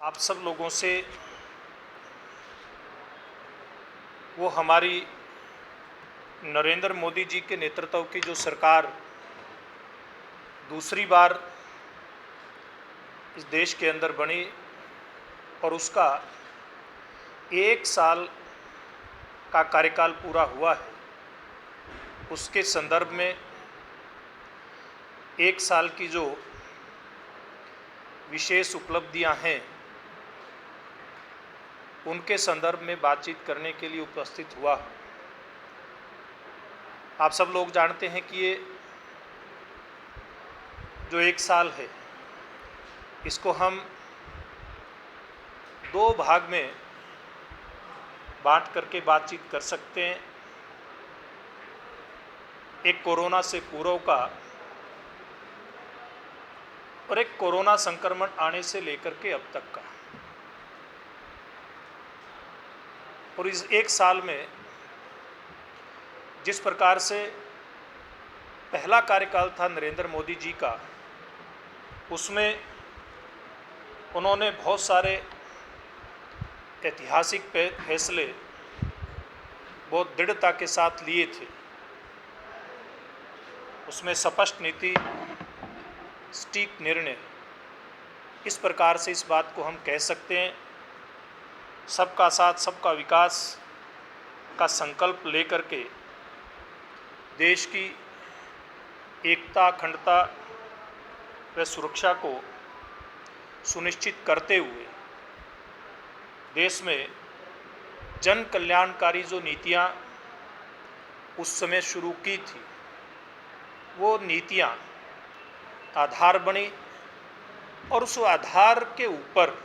आप सब लोगों से वो हमारी नरेंद्र मोदी जी के नेतृत्व की जो सरकार दूसरी बार इस देश के अंदर बनी और उसका 1 साल का कार्यकाल पूरा हुआ है, उसके संदर्भ में 1 साल की जो विशेष उपलब्धियां हैं उनके संदर्भ में बातचीत करने के लिए उपस्थित हुआ। आप सब लोग जानते हैं कि ये जो 1 साल है इसको हम 2 भाग में बांट करके बातचीत कर सकते हैं। एक कोरोना से पूर्व का और एक कोरोना संक्रमण आने से लेकर के अब तक का। और इस 1 साल में जिस प्रकार से पहला कार्यकाल था नरेंद्र मोदी जी का, उसमें उन्होंने बहुत सारे ऐतिहासिक फैसले बहुत दृढ़ता के साथ लिए थे। उसमें स्पष्ट नीति, सटीक निर्णय, इस प्रकार से इस बात को हम कह सकते हैं, सबका साथ सबका विकास का संकल्प लेकर के देश की एकता, अखंडता व सुरक्षा को सुनिश्चित करते हुए देश में जन कल्याणकारी जो नीतियां उस समय शुरू की थी, वो नीतियां आधार बनी और उस आधार के ऊपर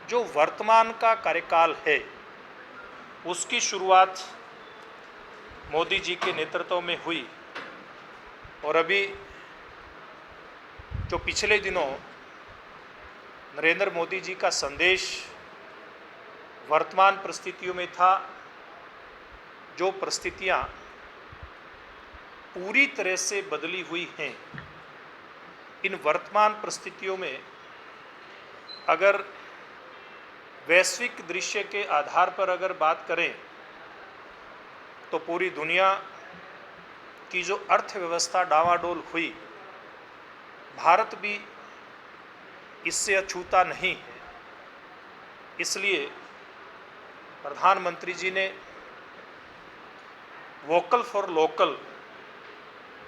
जो वर्तमान का कार्यकाल है उसकी शुरुआत मोदी जी के नेतृत्व में हुई। और अभी जो पिछले दिनों नरेंद्र मोदी जी का संदेश वर्तमान परिस्थितियों में था, जो परिस्थितियां पूरी तरह से बदली हुई हैं, इन वर्तमान परिस्थितियों में अगर वैश्विक दृश्य के आधार पर अगर बात करें तो पूरी दुनिया की जो अर्थव्यवस्था डावाडोल हुई, भारत भी इससे अछूता नहीं है। इसलिए प्रधानमंत्री जी ने वोकल फॉर लोकल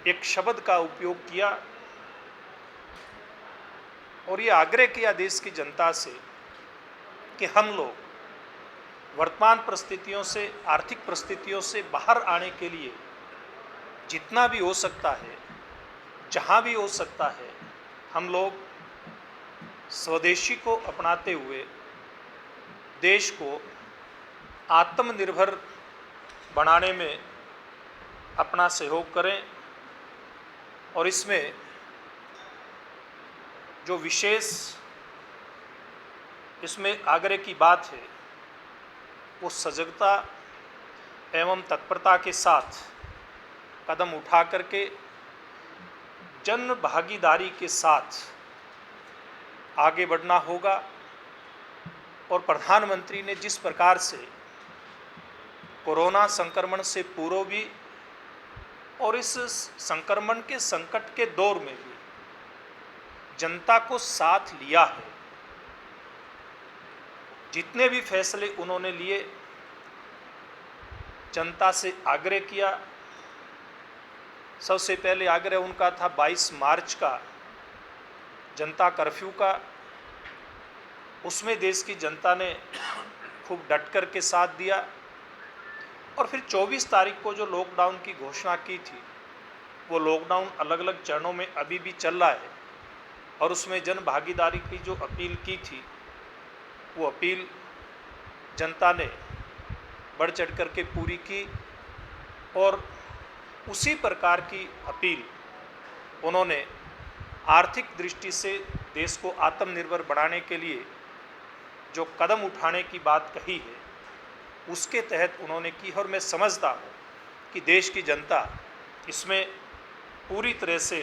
एक शब्द का उपयोग किया और ये आग्रह किया देश की जनता से कि हम लोग वर्तमान परिस्थितियों से, आर्थिक परिस्थितियों से बाहर आने के लिए जितना भी हो सकता है, जहाँ भी हो सकता है, हम लोग स्वदेशी को अपनाते हुए देश को आत्मनिर्भर बनाने में अपना सहयोग करें। और इसमें जो विशेष इसमें आग्रह की बात है वो सजगता एवं तत्परता के साथ कदम उठा करके जन भागीदारी के साथ आगे बढ़ना होगा। और प्रधानमंत्री ने जिस प्रकार से कोरोना संक्रमण से पूर्व भी और इस संक्रमण के संकट के दौर में भी जनता को साथ लिया है, जितने भी फैसले उन्होंने लिए, जनता से आग्रह किया। सबसे पहले आग्रह उनका था 22 मार्च का जनता कर्फ्यू का। उसमें देश की जनता ने खूब डट कर के साथ दिया। और फिर 24 तारीख को जो लॉकडाउन की घोषणा की थी, वो लॉकडाउन अलग अलग चरणों में अभी भी चल रहा है और उसमें जन भागीदारी की जो अपील की थी, वो अपील जनता ने बढ़ चढ़ कर के पूरी की। और उसी प्रकार की अपील उन्होंने आर्थिक दृष्टि से देश को आत्मनिर्भर बनाने के लिए जो कदम उठाने की बात कही है, उसके तहत उन्होंने की। और मैं समझता हूँ कि देश की जनता इसमें पूरी तरह से